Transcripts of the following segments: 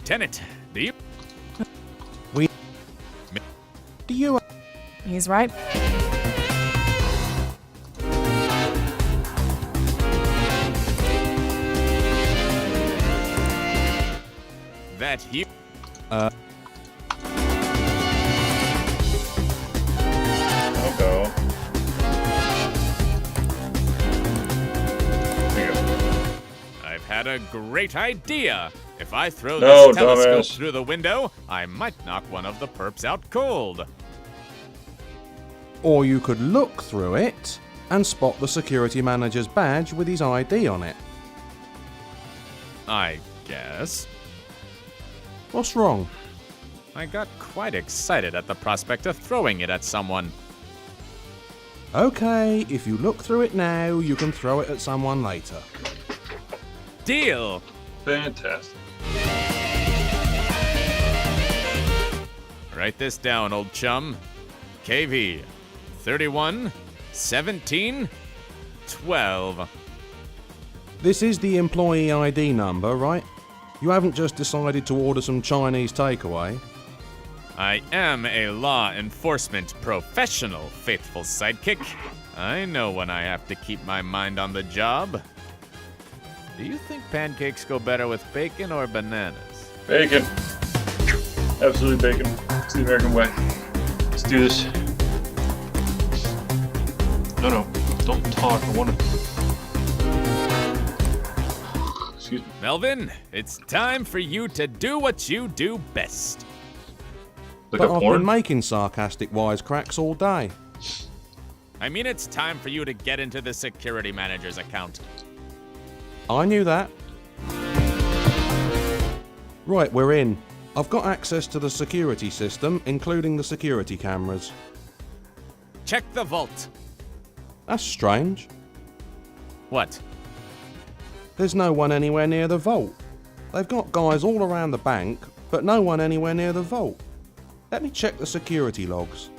Lieutenant, do you... Do you... He's right. That you... I'll go. There you go. I've had a great idea. If I throw No, this telescope dumbass. through the window, I might knock one of the perps out cold. Or you could look through it and spot the security manager's badge with his ID on it. I guess. What's wrong? I got quite excited at the prospect of throwing it at someone. Okay, if you look through it now, you can throw it at someone later. Deal! Fantastic. Write this down, old chum. KV 31 17 12. This is the employee ID number, right? You haven't just decided to order some Chinese takeaway. I am a law enforcement professional, faithful sidekick. I know when I have to keep my mind on the job. Do you think pancakes go better with bacon or bananas? Bacon. Absolutely bacon. It's the American way. Let's do this. No. Don't talk. I want to... Excuse me. Melvin, it's time for you to do what you do best. Look But at I've porn. been making sarcastic wisecracks all day. I mean, it's time for you to get into the security manager's account. I knew that. Right, we're in. I've got access to the security system, including the security cameras. Check the vault. That's strange. What? There's no one anywhere near the vault. They've got guys all around the bank, but no one anywhere near the vault. Let me check the security logs.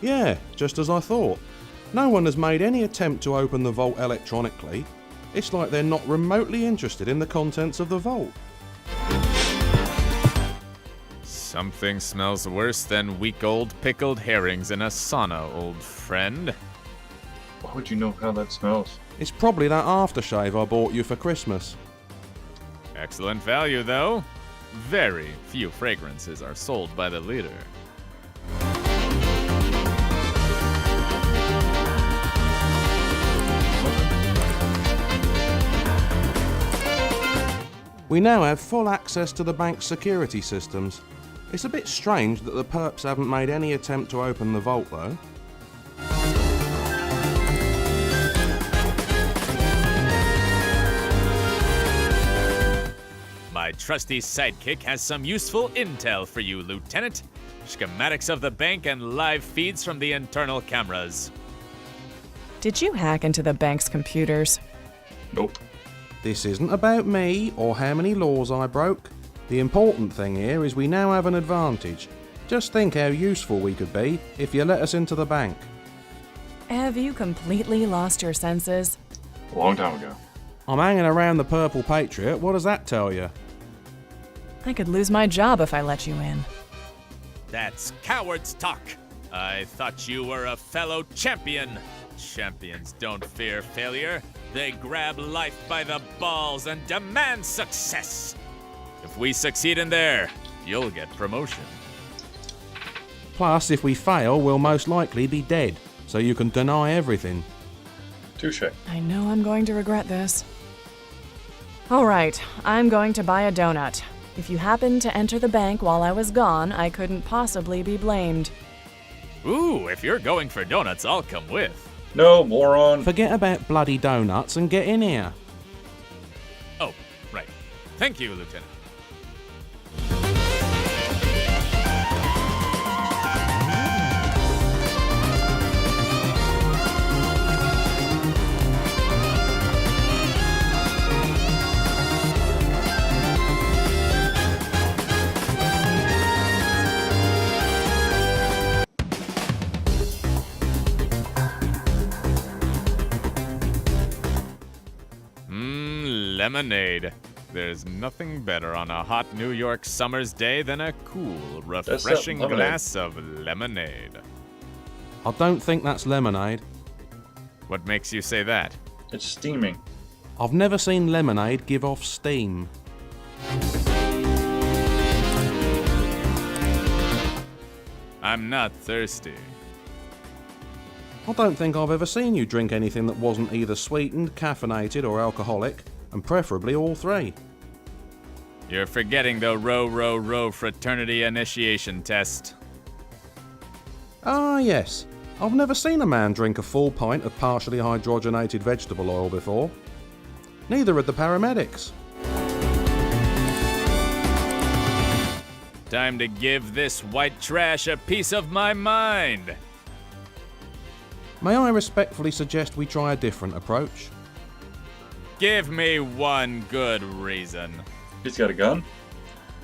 Yeah, just as I thought. No one has made any attempt to open the vault electronically. It's like they're not remotely interested in the contents of the vault. Something smells worse than week old pickled herrings in a sauna, old friend. Why would you know how that smells? It's probably that aftershave I bought you for Christmas. Excellent value, though. Very few fragrances are sold by the leader. We now have full access to the bank's security systems. It's a bit strange that the perps haven't made any attempt to open the vault though. My trusty sidekick has some useful intel for you, Lieutenant. Schematics of the bank and live feeds from the internal cameras. Did you hack into the bank's computers? Nope. This isn't about me or how many laws I broke. The important thing here is we now have an advantage. Just think how useful we could be if you let us into the bank. Have you completely lost your senses? A long time ago. I'm hanging around the Purple Patriot, what does that tell you? I could lose my job if I let you in. That's coward's talk. I thought you were a fellow champion. Champions don't fear failure. They grab life by the balls and demand success. If we succeed in there, you'll get promotion. Plus, if we fail, we'll most likely be dead, so you can deny everything. Touche. I know I'm going to regret this. All right, I'm going to buy a donut. If you happened to enter the bank while I was gone, I couldn't possibly be blamed. Ooh, if you're going for donuts, I'll come with. No, moron. Forget about bloody donuts and get in here. Oh, right. Thank you, Lieutenant. Lemonade. There's nothing better on a hot New York summer's day than a cool, refreshing lemonade. glass of lemonade. I don't think that's lemonade. What makes you say that? It's steaming. I've never seen lemonade give off steam. I'm not thirsty. I don't think I've ever seen you drink anything that wasn't either sweetened, caffeinated or alcoholic, and preferably all three. You're forgetting the row fraternity initiation test. Ah yes, I've never seen a man drink a full pint of partially hydrogenated vegetable oil before. Neither had the paramedics. Time to give this white trash a piece of my mind. May I respectfully suggest we try a different approach? Give me one good reason. He's got a gun?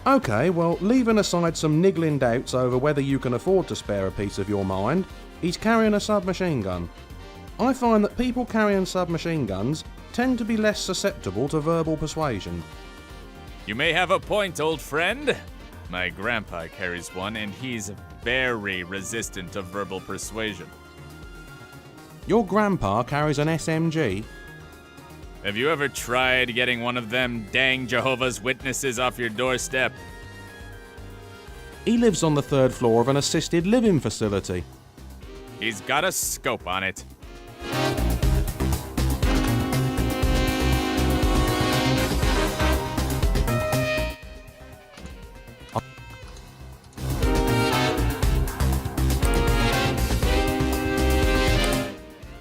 Okay, well, leaving aside some niggling doubts over whether you can afford to spare a piece of your mind, he's carrying a submachine gun. I find that people carrying submachine guns tend to be less susceptible to verbal persuasion. You may have a point, old friend. My grandpa carries one, and he's very resistant to verbal persuasion. Your grandpa carries an SMG? Have you ever tried getting one of them dang Jehovah's Witnesses off your doorstep? He lives on the 3rd floor of an assisted living facility. He's got a scope on it.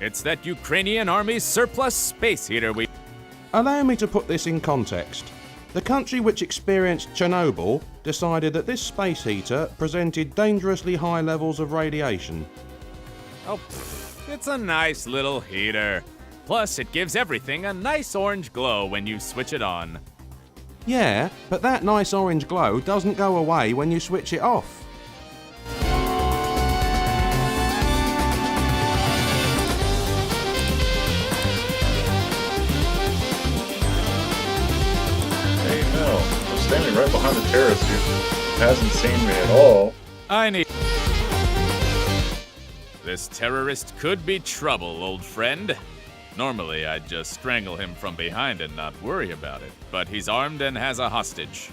It's that Ukrainian army's surplus space heater we... Allow me to put this in context. The country which experienced Chernobyl decided that this space heater presented dangerously high levels of radiation. Oh, it's a nice little heater. Plus, it gives everything a nice orange glow when you switch it on. Yeah, but that nice orange glow doesn't go away when you switch it off. Hey, Mel. I'm standing right behind the terrorist who hasn't seen me at all. I need... This terrorist could be trouble, old friend. Normally, I'd just strangle him from behind and not worry about it, but he's armed and has a hostage.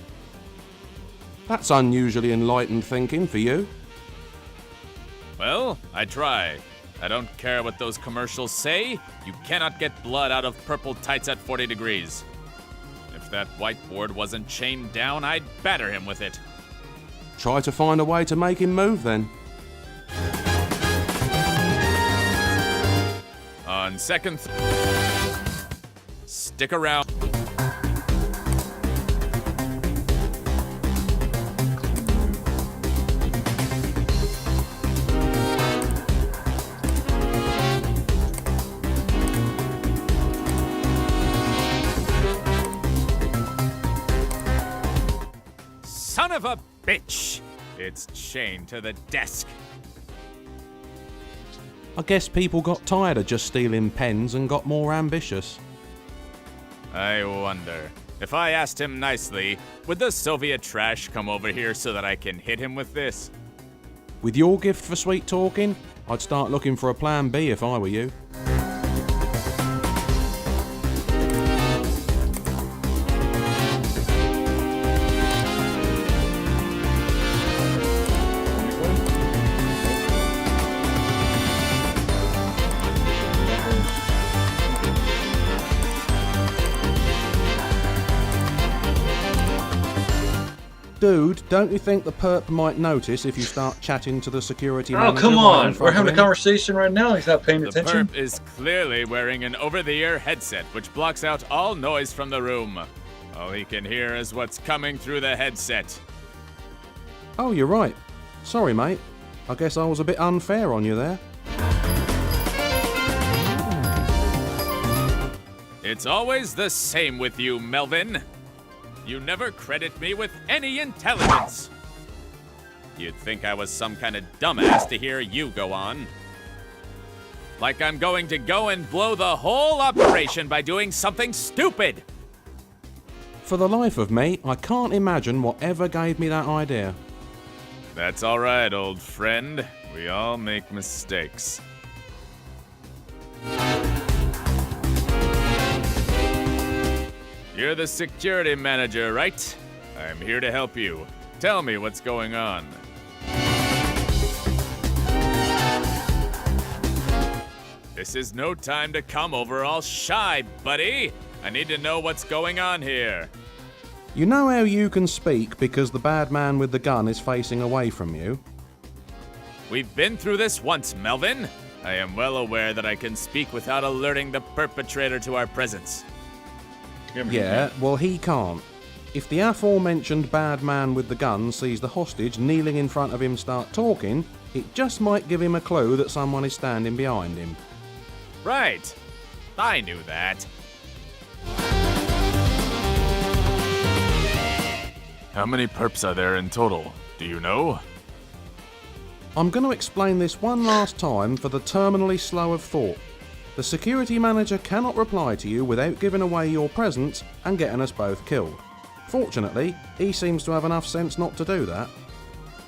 That's unusually enlightened thinking for you. Well, I try. I don't care what those commercials say. You cannot get blood out of purple tights at 40 degrees. If that whiteboard wasn't chained down, I'd batter him with it. Try to find a way to make him move then. On second stick around. Son of a bitch! It's chained to the desk. I guess people got tired of just stealing pens and got more ambitious. I wonder. If I asked him nicely, would the Soviet trash come over here so that I can hit him with this? With your gift for sweet talking, I'd start looking for a plan B if I were you. Dude, don't you think the perp might notice if you start chatting to the security manager? Oh, come right in on! front We're having of a him? conversation right now. He's not paying The attention. perp is clearly wearing an over-the-ear headset which blocks out all noise from the room. All he can hear is what's coming through the headset. Oh, you're right. Sorry, mate. I guess I was a bit unfair on you there. It's always the same with you, Melvin. You never credit me with any intelligence. You'd think I was some kind of dumbass to hear you go on. Like I'm going to go and blow the whole operation by doing something stupid. For the life of me, I can't imagine what ever gave me that idea. That's all right, old friend. We all make mistakes. You're the security manager, right? I'm here to help you. Tell me what's going on. This is no time to come over all shy, buddy. I need to know what's going on here. You know how you can speak because the bad man with the gun is facing away from you? We've been through this once, Melvin. I am well aware that I can speak without alerting the perpetrator to our presence. Yeah, well he can't. If the aforementioned bad man with the gun sees the hostage kneeling in front of him start talking, it just might give him a clue that someone is standing behind him. Right. I knew that. How many perps are there in total? Do you know? I'm going to explain this one last time for the terminally slow of thought. The security manager cannot reply to you without giving away your presence and getting us both killed. Fortunately, he seems to have enough sense not to do that.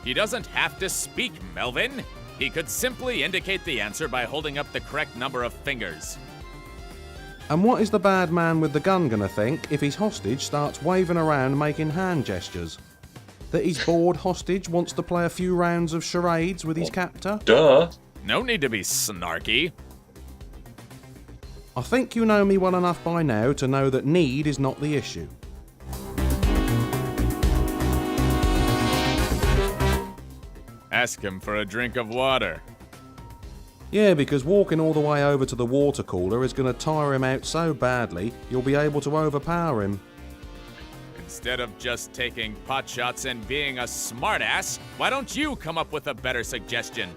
He doesn't have to speak, Melvin. He could simply indicate the answer by holding up the correct number of fingers. And what is the bad man with the gun going to think if his hostage starts waving around making hand gestures? That his bored hostage wants to play a few rounds of charades with his captor? Duh. No need to be snarky. I think you know me well enough by now to know that need is not the issue. Ask him for a drink of water. Yeah, because walking all the way over to the water cooler is going to tire him out so badly, you'll be able to overpower him. Instead of just taking potshots and being a smartass, why don't you come up with a better suggestion?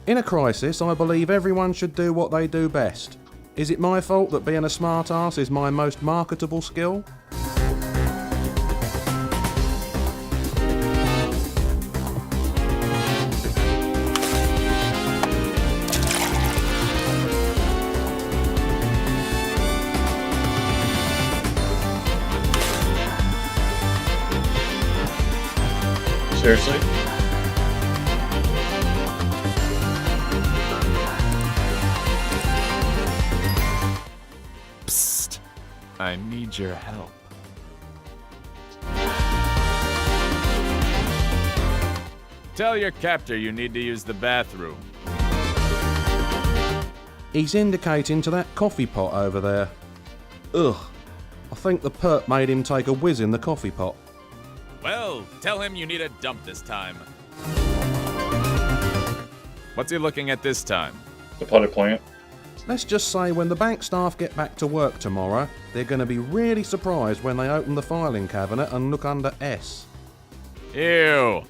In a crisis, I believe everyone should do what they do best. Is it my fault that being a smartass is my most marketable skill? Seriously? Psst. I need your help. Tell your captor you need to use the bathroom. He's indicating to that coffee pot over there. Ugh. I think the perp made him take a whiz in the coffee pot. Well, tell him you need a dump this time. What's he looking at this time? The potted plant? Let's just say when the bank staff get back to work tomorrow, they're going to be really surprised when they open the filing cabinet and look under S. Ew.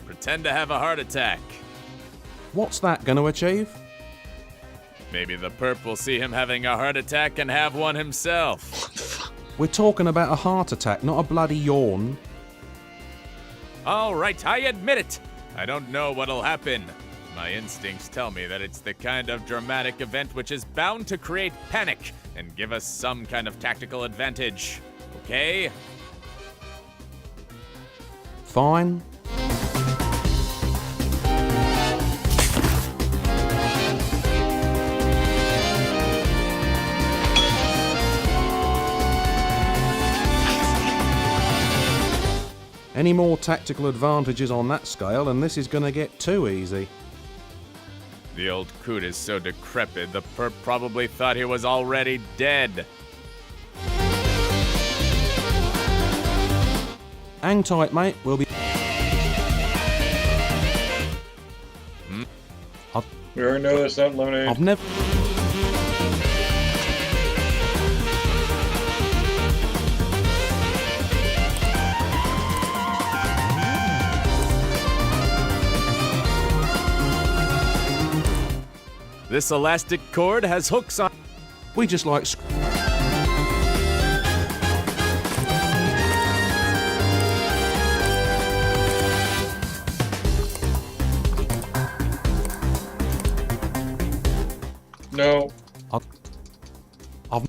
Pretend to have a heart attack. What's that going to achieve? Maybe the perp will see him having a heart attack and have one himself. We're talking about a heart attack, not a bloody yawn. All right, I admit it. I don't know what'll happen. My instincts tell me that it's the kind of dramatic event which is bound to create panic and give us some kind of tactical advantage. Okay? Fine. Any more tactical advantages on that scale and this is going to get too easy. The old coot is so decrepit, the perp probably thought he was already dead. Hang tight, mate. We'll be... We already know that's not lemonade. I've never... This elastic cord has hooks on. We just like... No. I've...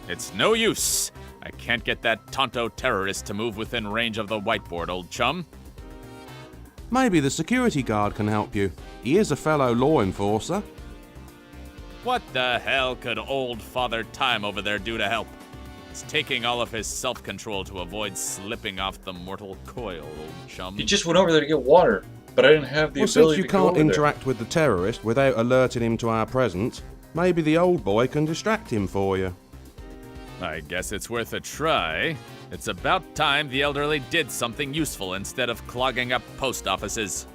It's no use. I can't get that Tonto terrorist to move within range of the whiteboard, old chum. Maybe the security guard can help you. He is a fellow law enforcer. What the hell could old Father Time over there do to help? It's taking all of his self-control to avoid slipping off the mortal coil, old chum. He just went over there to get water, but I didn't have the Well, since ability you to go can't over interact with the terrorist without alerting him to our presence, maybe the old boy can distract him for you. I guess it's worth a try. It's about time the elderly did something useful instead of clogging up post offices.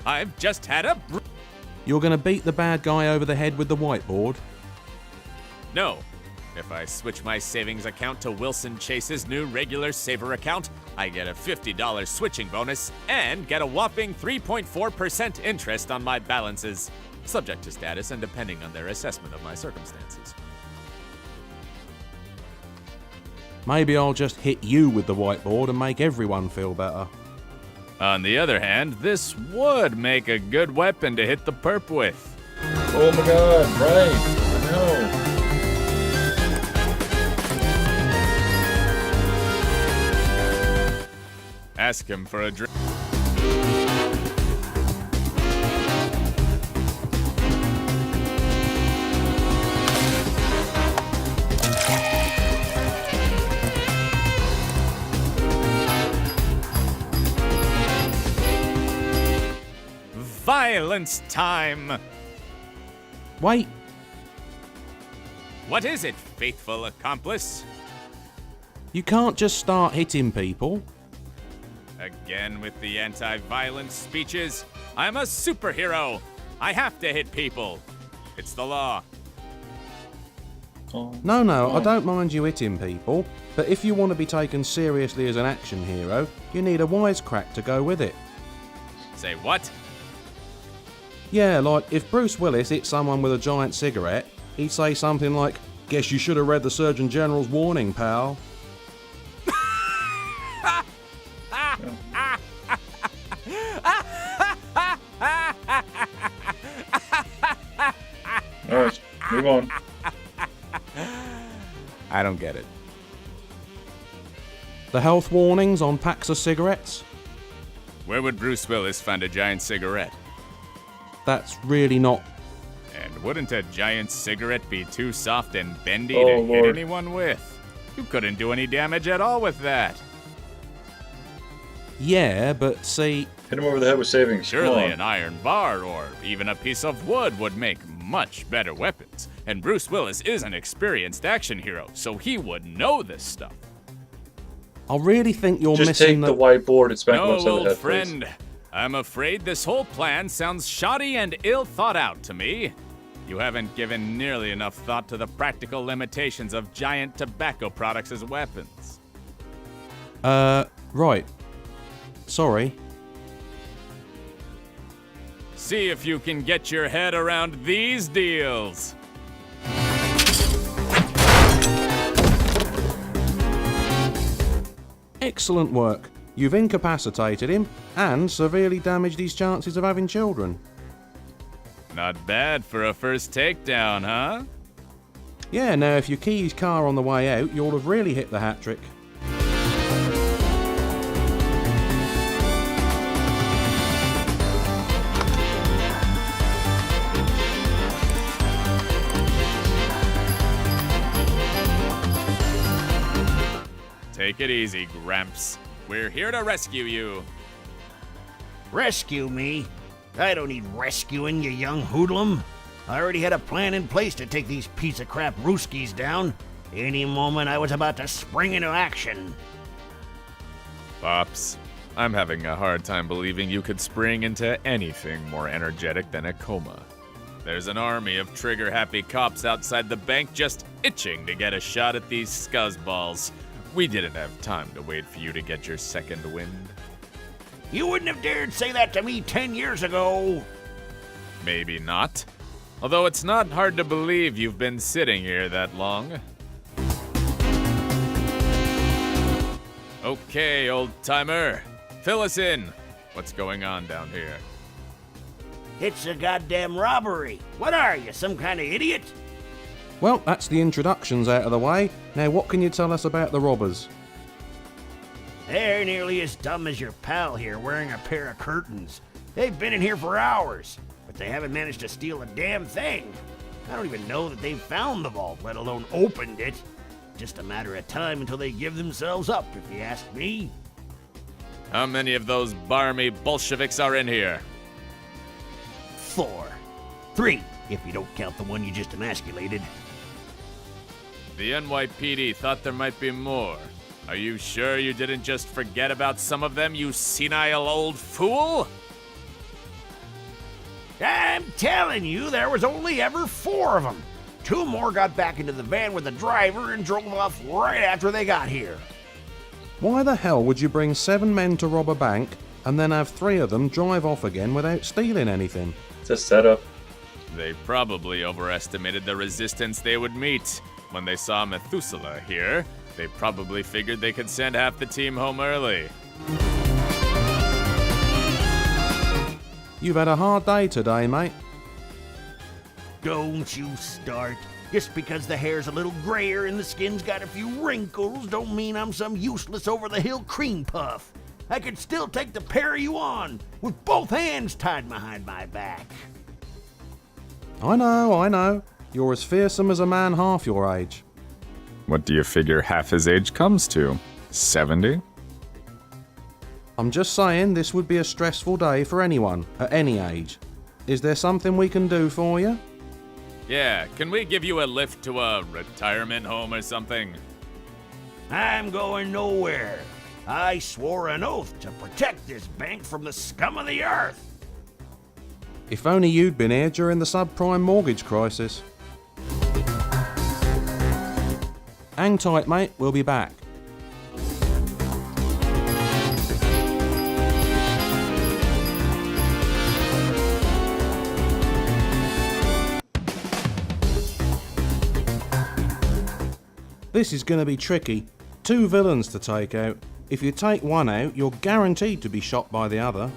I've just had a... You're gonna beat the bad guy over the head with the whiteboard? No. If I switch my savings account to Wilson Chase's new regular saver account, I get a $50 switching bonus and get a whopping 3.4% interest on my balances, subject to status and depending on their assessment of my circumstances. Maybe I'll just hit you with the whiteboard and make everyone feel better. On the other hand, this would make a good weapon to hit the perp with. Oh my god, right. I know. Ask him for a drink. Violence time! Wait, What is it, faithful accomplice? you can't just start hitting people. Again with the anti-violence speeches? I'm a superhero! I have to hit people! It's the law. Oh. No, I don't mind you hitting people, but if you want to be taken seriously as an action hero, you need a wisecrack to go with it. Say what? Yeah, like, if Bruce Willis hit someone with a giant cigarette, he'd say something like, "Guess you should have read the Surgeon General's warning, pal." Alright, move on. I don't get it. The health warnings on packs of cigarettes? Where would Bruce Willis find a giant cigarette? That's really not... And wouldn't a giant cigarette be too soft and bendy Oh, to hit Lord. anyone with? You couldn't do any damage at all with that. Yeah, but see... Hit him over the head with savings. Come Surely on. an iron bar or even a piece of wood would make much better weapons. And Bruce Willis is an experienced action hero, so he would know this stuff. I really think you're Just missing take the whiteboard and smack him No, upside the old head, please. friend. I'm afraid this whole plan sounds shoddy and ill thought out to me. You haven't given nearly enough thought to the practical limitations of giant tobacco products as weapons. Right. Sorry. See if you can get your head around these deals. Excellent work. You've incapacitated him and severely damaged his chances of having children. Not bad for a first takedown, huh? Yeah, now if you key his car on the way out, you'll have really hit the hat trick. Take it easy, Gramps. We're here to rescue you. Rescue me? I don't need rescuing, you young hoodlum. I already had a plan in place to take these piece of crap Rooskies down. Any moment I was about to spring into action. Pops, I'm having a hard time believing you could spring into anything more energetic than a coma. There's an army of trigger-happy cops outside the bank just itching to get a shot at these scuzzballs. We didn't have time to wait for you to get your second wind. You wouldn't have dared say that to me 10 years ago. Maybe not. Although it's not hard to believe you've been sitting here that long. Okay, old-timer. Fill us in. What's going on down here? It's a goddamn robbery. What are you, some kind of idiot? Well, that's the introductions out of the way. Now what can you tell us about the robbers? They're nearly as dumb as your pal here wearing a pair of curtains. They've been in here for hours, but they haven't managed to steal a damn thing. I don't even know that they've found the vault, let alone opened it. Just a matter of time until they give themselves up, if you ask me. How many of those barmy Bolsheviks are in here? 4. 3, if you don't count the one you just emasculated. The NYPD thought there might be more. Are you sure you didn't just forget about some of them, you senile old fool? I'm telling you, there was only ever 4 of them. 2 more got back into the van with the driver and drove off right after they got here. Why the hell would you bring 7 men to rob a bank and then have 3 of them drive off again without stealing anything? It's a setup. They probably overestimated the resistance they would meet. When they saw Methuselah here, they probably figured they could send half the team home early. You've had a hard day today, mate. Don't you start. Just because the hair's a little grayer and the skin's got a few wrinkles don't mean I'm some useless over-the-hill cream puff. I could still take the pair of you on, with both hands tied behind my back. I know. You're as fearsome as a man half your age. What do you figure half his age comes to? 70? I'm just saying this would be a stressful day for anyone, at any age. Is there something we can do for you? Yeah, can we give you a lift to a retirement home or something? I'm going nowhere. I swore an oath to protect this bank from the scum of the earth. If only you'd been here during the subprime mortgage crisis. Hang tight, mate. We'll be back. This is going to be tricky. 2 villains to take out. If you take one out, you're guaranteed to be shot by the other.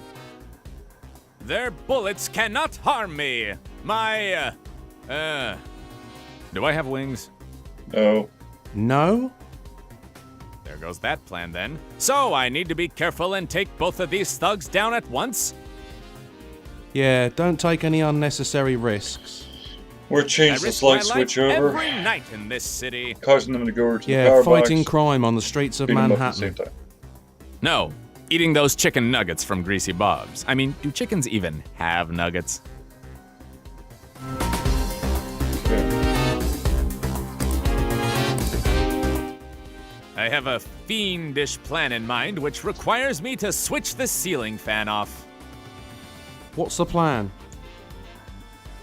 Their bullets cannot harm me. Do I have wings? No. No? There goes that plan then. So I need to be careful and take both of these thugs down at once? Yeah, don't take any unnecessary risks. Or I change the risk slight my switch life over, every night in this city. causing them to go over to the Yeah, power fighting box, crime on the streets of beat 'em up at the same Manhattan. time. No, eating those chicken nuggets from Greasy Bob's. I mean, do chickens even have nuggets? I have a fiendish plan in mind which requires me to switch the ceiling fan off. What's the plan?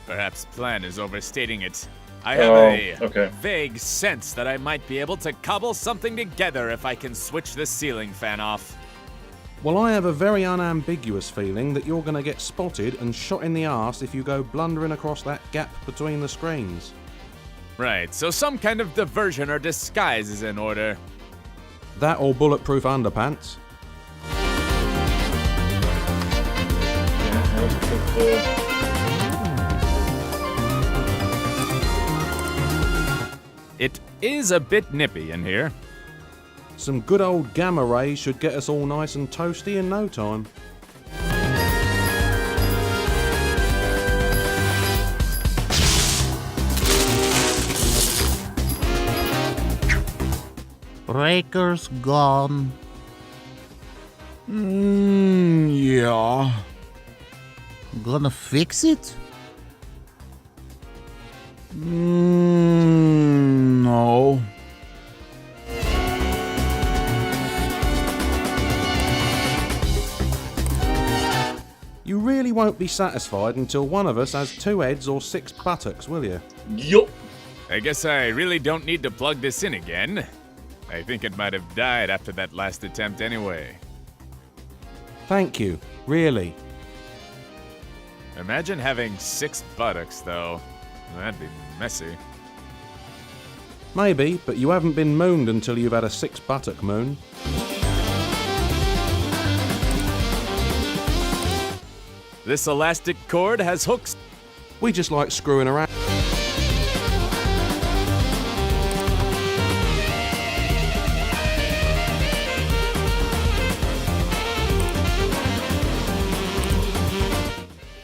Perhaps plan is overstating it. I have okay. vague sense that I might be able to cobble something together if I can switch the ceiling fan off. Well, I have a very unambiguous feeling that you're going to get spotted and shot in the arse if you go blundering across that gap between the screens. Right, so some kind of diversion or disguise is in order. That or bulletproof underpants. It is a bit nippy in here. Some good old gamma rays should get us all nice and toasty in no time. Breaker's gone. Yeah. Gonna fix it? No. You really won't be satisfied until one of us has 2 heads or 6 buttocks, will you? Yup. I guess I really don't need to plug this in again. I think it might have died after that last attempt anyway. Thank you, really. Imagine having 6 buttocks, though. That'd be messy. Maybe, but you haven't been mooned until you've had a 6-buttock moon. This elastic cord has hooks. We just like screwing around.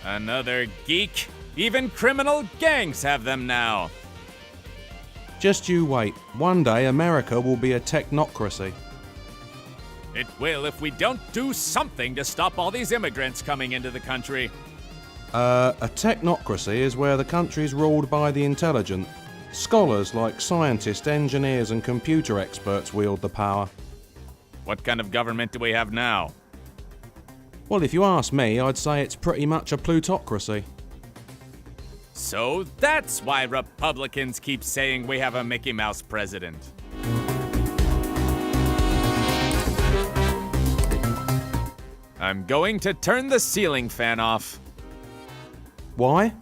Another geek. Even criminal gangs have them now. Just you wait. One day America will be a technocracy. It will if we don't do something to stop all these immigrants coming into the country. A technocracy is where the country's ruled by the intelligent. Scholars like scientists, engineers, and computer experts wield the power. What kind of government do we have now? Well, if you ask me, I'd say it's pretty much a plutocracy. So that's why Republicans keep saying we have a Mickey Mouse president. I'm going to turn the ceiling fan off. Why?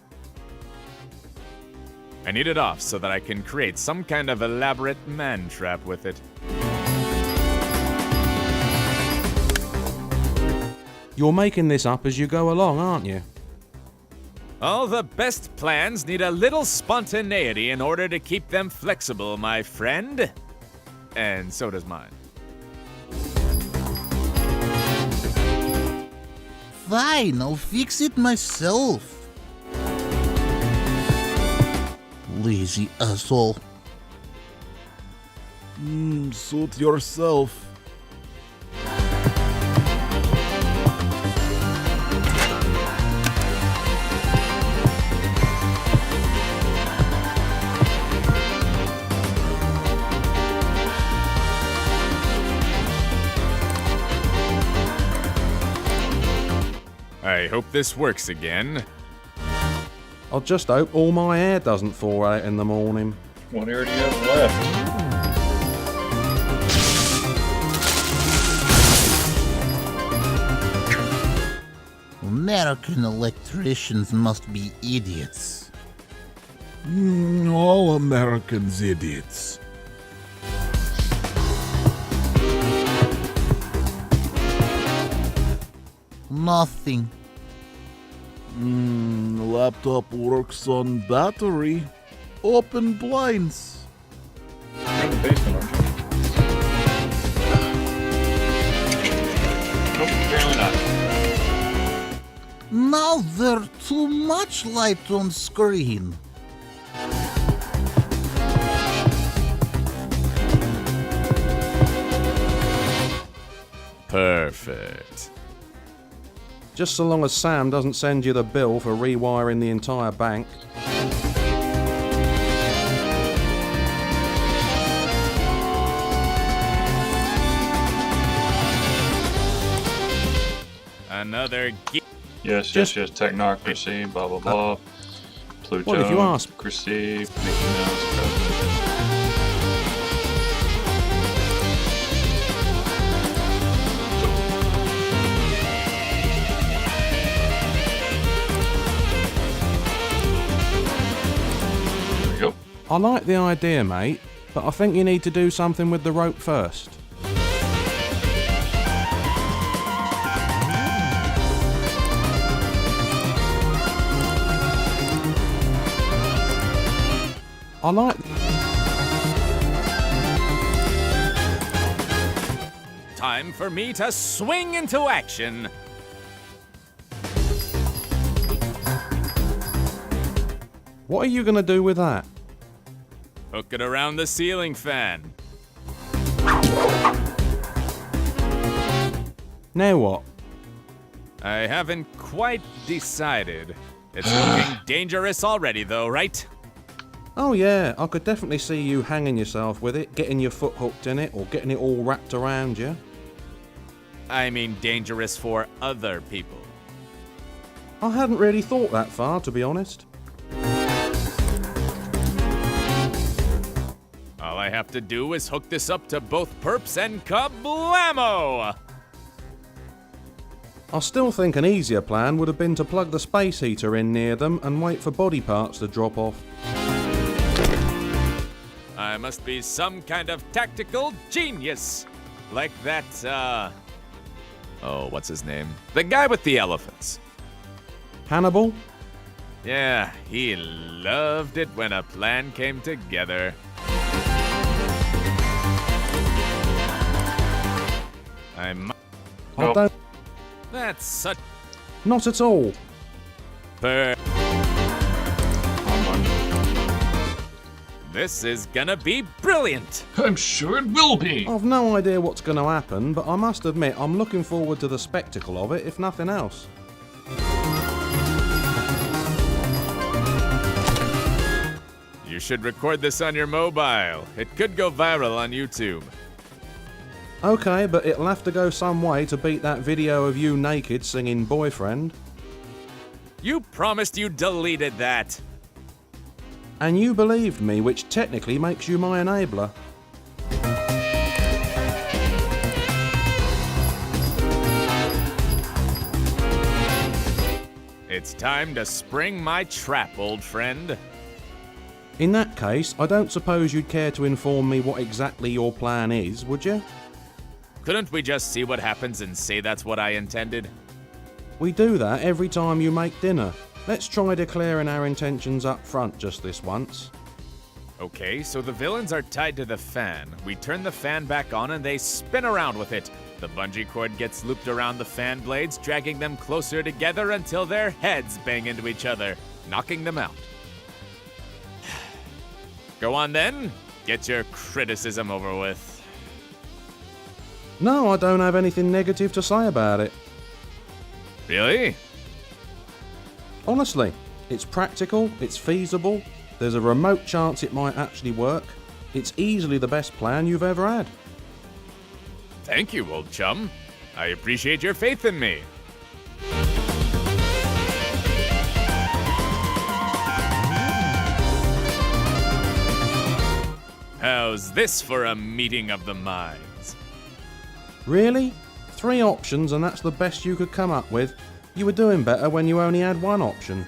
I need it off so that I can create some kind of elaborate man trap with it. You're making this up as you go along, aren't you? All the best plans need a little spontaneity in order to keep them flexible, my friend. And so does mine. Fine, I'll fix it myself. Lazy asshole. Suit yourself. I hope this works again. I just hope all my hair doesn't fall out in the morning. What hair do you have left? American electricians must be idiots. All Americans idiots. Nothing. Laptop works on battery. Open blinds. You're in the basement, aren't you? Nope, apparently not. Now there's too much light on screen. Perfect. Just so long as Sam doesn't send you the bill for rewiring the entire bank. Another Yes, technocracy, blah blah blah. Plutocracy, Well, if you ask- Mickey Mouse. There we go. I like the idea, mate, but I think you need to do something with the rope first. I like... time for me to swing into action. What are you going to do with that? Hook it around the ceiling fan. Now what? I haven't quite decided. It's looking dangerous already, though, right? Oh yeah, I could definitely see you hanging yourself with it, getting your foot hooked in it, or getting it all wrapped around you. I mean dangerous for other people. I hadn't really thought that far, to be honest. All I have to do is hook this up to both perps and kablamo! I still think an easier plan would have been to plug the space heater in near them and wait for body parts to drop off. I must be some kind of tactical genius. Like that, oh, what's his name? The guy with the elephants. Hannibal? Yeah, he loved it when a plan came together. I don't... That's such Not at all. This is gonna be brilliant! I'm sure it will be. I've no idea what's going to happen, but I must admit I'm looking forward to the spectacle of it, if nothing else. You should record this on your mobile. It could go viral on YouTube. Okay, but it'll have to go some way to beat that video of you naked singing Boyfriend. You promised you deleted that. And you believed me, which technically makes you my enabler. It's time to spring my trap, old friend. In that case, I don't suppose you'd care to inform me what exactly your plan is, would you? Couldn't we just see what happens and say that's what I intended? We do that every time you make dinner. Let's try declaring our intentions up front just this once. Okay, so the villains are tied to the fan. We turn the fan back on and they spin around with it. The bungee cord gets looped around the fan blades, dragging them closer together until their heads bang into each other, knocking them out. Go on then, get your criticism over with. No, I don't have anything negative to say about it. Really? Honestly, it's practical, it's feasible, there's a remote chance it might actually work. It's easily the best plan you've ever had. Thank you, old chum. I appreciate your faith in me. How's this for a meeting of the minds? Really? 3 options and that's the best you could come up with? You were doing better when you only had 1 option.